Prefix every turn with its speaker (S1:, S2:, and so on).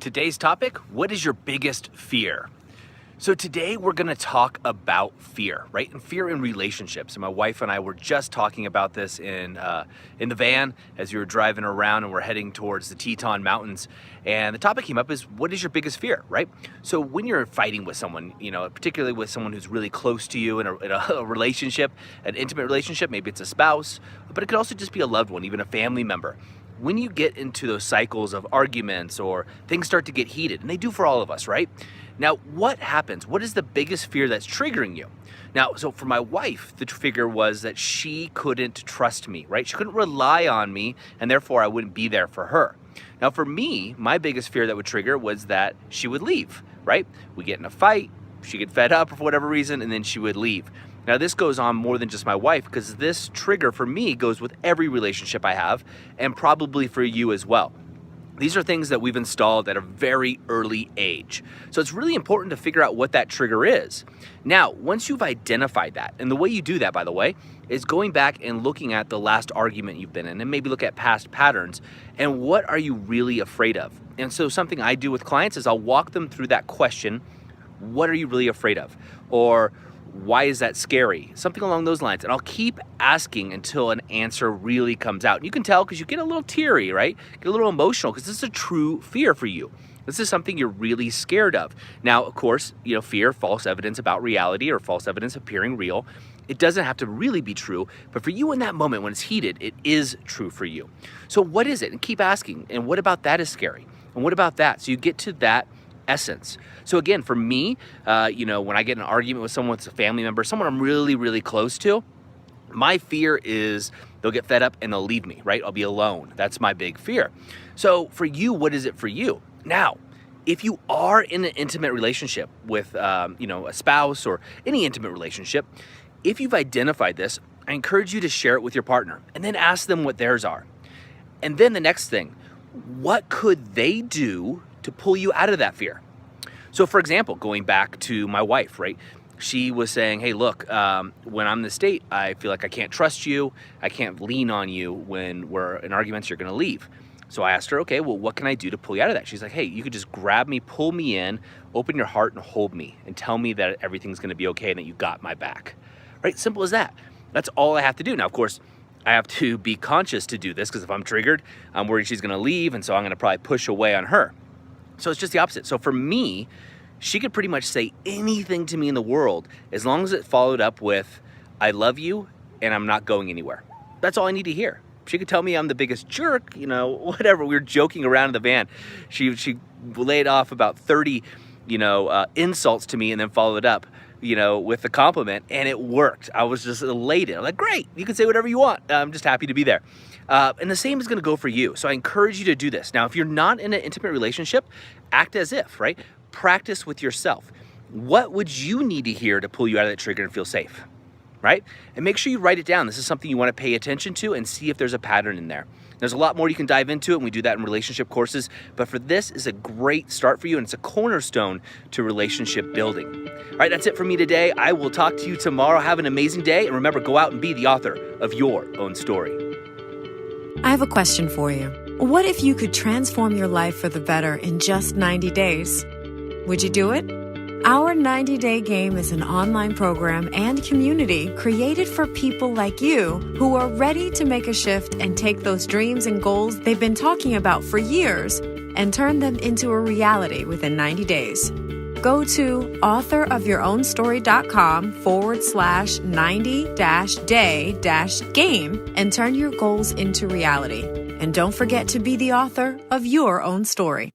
S1: Today's topic, what is your biggest fear? So today we're gonna talk about fear, right? And fear in relationships. And my wife and I were just talking about this in the van as we were driving around and we're heading towards the Teton Mountains. And the topic came up is, what is your biggest fear, right? So when you're fighting with someone, particularly with someone who's really close to you in a relationship, an intimate relationship, maybe it's a spouse, but it could also just be a loved one, even a family member. When you get into those cycles of arguments or things start to get heated, and they do for all of us, right? Now, what happens? What is the biggest fear that's triggering you? Now, so for my wife, the figure was that she couldn't trust me, right? She couldn't rely on me, and therefore I wouldn't be there for her. Now, for me, my biggest fear that would trigger was that she would leave, right? We get in a fight, she'd get fed up for whatever reason, and then she would leave. Now, this goes on more than just my wife, because this trigger for me goes with every relationship I have, and probably for you as well. These are things that we've installed at a very early age. So it's really important to figure out what that trigger is. Now, once you've identified that, and the way you do that, by the way, is going back and looking at the last argument you've been in and maybe look at past patterns and what are you really afraid of? And so something I do with clients is I'll walk them through that question, what are you really afraid of? Or why is that scary? Something along those lines. And I'll keep asking until an answer really comes out. And you can tell because you get a little teary, right? Get a little emotional because this is a true fear for you. This is something you're really scared of. Now, of course, fear, false evidence about reality or false evidence appearing real. It doesn't have to really be true, but for you in that moment when it's heated, it is true for you. So what is it? And keep asking. And what about that is scary? And what about that? So you get to that essence. So again, for me, when I get in an argument with someone, it's a family member, someone I'm really, really close to, my fear is they'll get fed up and they'll leave me, right? I'll be alone. That's my big fear. So for you, what is it for you? Now, if you are in an intimate relationship with, a spouse or any intimate relationship, if you've identified this, I encourage you to share it with your partner and then ask them what theirs are. And then the next thing, what could they do to pull you out of that fear? So for example, going back to my wife, right? She was saying, hey, look, when I'm in the state, I feel like I can't trust you. I can't lean on you when we're in arguments, you're gonna leave. So I asked her, okay, well, what can I do to pull you out of that? She's like, hey, you could just grab me, pull me in, open your heart and hold me and tell me that everything's gonna be okay and that you got my back, right? Simple as that. That's all I have to do. Now, of course, I have to be conscious to do this because if I'm triggered, I'm worried she's gonna leave and so I'm gonna probably push away on her. So it's just the opposite. So for me, she could pretty much say anything to me in the world as long as it followed up with, I love you and I'm not going anywhere. That's all I need to hear. She could tell me I'm the biggest jerk, whatever. We were joking around in the van. She laid off about 30, insults to me and then followed up, with a compliment, and it worked. I was just elated. I'm like, great, you can say whatever you want. I'm just happy to be there. And the same is gonna go for you. So I encourage you to do this. Now, if you're not in an intimate relationship, act as if, right? Practice with yourself. What would you need to hear to pull you out of that trigger and feel safe, right? And make sure you write it down. This is something you wanna pay attention to and see if there's a pattern in there. There's a lot more you can dive into it, and we do that in relationship courses, but for this is a great start for you, and it's a cornerstone to relationship building. All right, that's it for me today. I will talk to you tomorrow. Have an amazing day, and remember, go out and be the author of your own story.
S2: I have a question for you. What if you could transform your life for the better in just 90 days? Would you do it? Our 90-Day Game is an online program and community created for people like you who are ready to make a shift and take those dreams and goals they've been talking about for years and turn them into a reality within 90 days. Go to authorofyourownstory.com/90-day-game and turn your goals into reality. And don't forget to be the author of your own story.